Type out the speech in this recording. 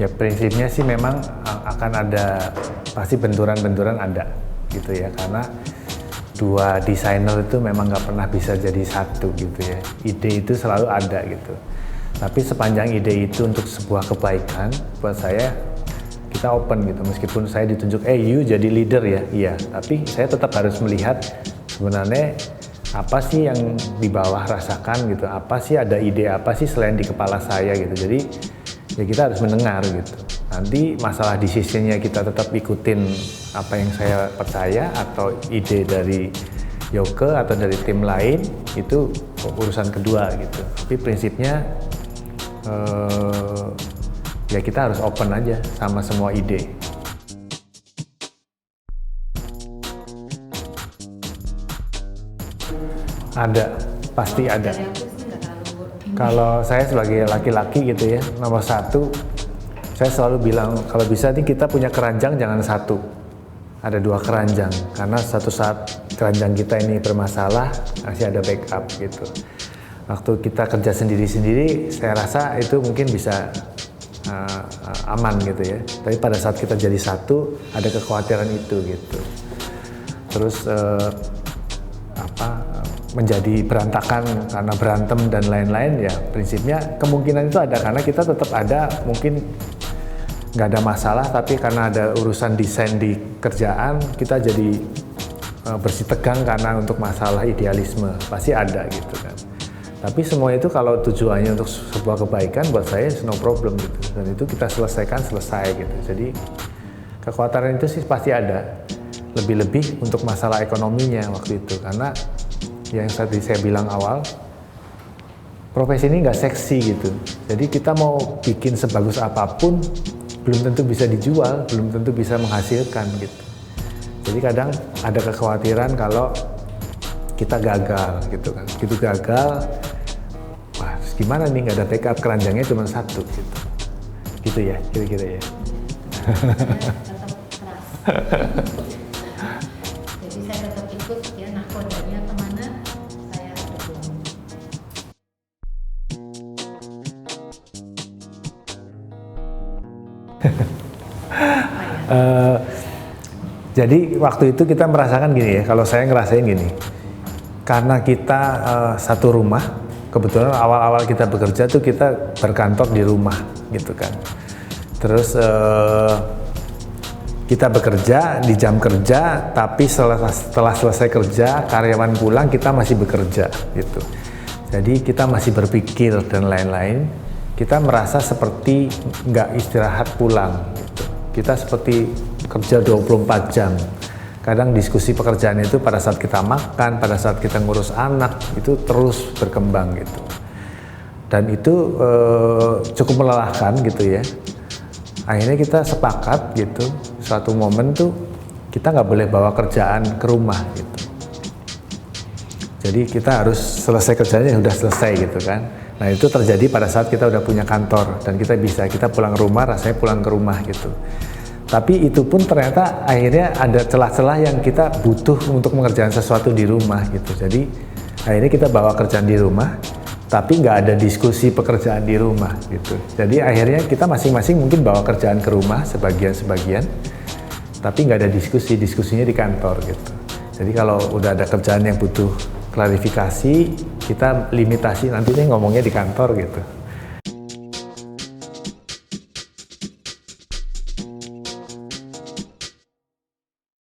Ya prinsipnya sih memang akan ada, pasti benturan-benturan ada gitu ya, karena dua desainer itu memang nggak pernah bisa jadi satu gitu ya. Ide itu selalu ada gitu. Tapi sepanjang ide itu untuk sebuah kebaikan, buat saya kita open gitu. Meskipun saya ditunjuk, you jadi leader ya, iya. Tapi saya tetap harus melihat sebenarnya apa sih yang di bawah rasakan gitu. Apa sih, ada ide apa sih selain di kepala saya gitu. Jadi ya kita harus mendengar gitu. Nanti masalah decision-nya kita tetap ikutin apa yang saya percaya atau ide dari Yoke atau dari tim lain, itu urusan kedua gitu. Tapi prinsipnya ya kita harus open aja sama semua ide. Ada, pasti ada. Kalau saya sebagai laki-laki gitu ya, nomor satu, saya selalu bilang kalau bisa nih kita punya keranjang jangan satu, ada dua keranjang, karena suatu saat keranjang kita ini bermasalah, masih ada backup gitu. Waktu kita kerja sendiri-sendiri, saya rasa itu mungkin bisa aman gitu ya. Tapi pada saat kita jadi satu, ada kekhawatiran itu gitu. Terus menjadi berantakan karena berantem dan lain-lain, ya prinsipnya kemungkinan itu ada, karena kita tetap ada, mungkin nggak ada masalah, tapi karena ada urusan desain di kerjaan, kita jadi bersih tegang karena untuk masalah idealisme, pasti ada gitu kan. Tapi semua itu kalau tujuannya untuk sebuah kebaikan, buat saya no problem gitu. Dan itu kita selesai gitu. Jadi kekhawatiran itu sih pasti ada. Lebih-lebih untuk masalah ekonominya waktu itu. Karena yang tadi saya bilang awal, profesi ini nggak seksi gitu. Jadi kita mau bikin sebagus apapun, belum tentu bisa dijual, belum tentu bisa menghasilkan gitu. Jadi kadang ada kekhawatiran kalau kita gagal gitu kan. Begitu gagal, wah gimana nih, nggak ada backup, keranjangnya cuma satu gitu. Gitu ya, kira-kira ya. Jadi saya tetap ikut ya, nakodanya kemana saya dukung. Jadi waktu itu kita merasakan gini ya, kalau saya ngerasain gini, karena kita satu rumah, kebetulan awal-awal kita bekerja tuh kita berkantor di rumah gitu kan. Terus kita bekerja di jam kerja, tapi setelah selesai kerja, karyawan pulang, kita masih bekerja gitu. Jadi kita masih berpikir dan lain-lain, kita merasa seperti nggak istirahat pulang gitu. Kita seperti kerja 24 jam. Kadang diskusi pekerjaan itu pada saat kita makan, pada saat kita ngurus anak, itu terus berkembang gitu. Dan itu cukup melelahkan gitu ya. Akhirnya kita sepakat gitu, suatu momen tuh kita nggak boleh bawa kerjaan ke rumah gitu. Jadi kita harus selesai kerjanya, udah selesai gitu kan. Nah itu terjadi pada saat kita udah punya kantor dan kita pulang ke rumah, rasanya pulang ke rumah gitu. Tapi itu pun ternyata akhirnya ada celah-celah yang kita butuh untuk mengerjakan sesuatu di rumah gitu. Jadi akhirnya kita bawa kerjaan di rumah, tapi nggak ada diskusi pekerjaan di rumah gitu. Jadi akhirnya kita masing-masing mungkin bawa kerjaan ke rumah sebagian-sebagian, tapi nggak ada diskusinya di kantor gitu. Jadi kalau udah ada kerjaan yang butuh klarifikasi, kita limitasi nantinya ngomongnya di kantor gitu.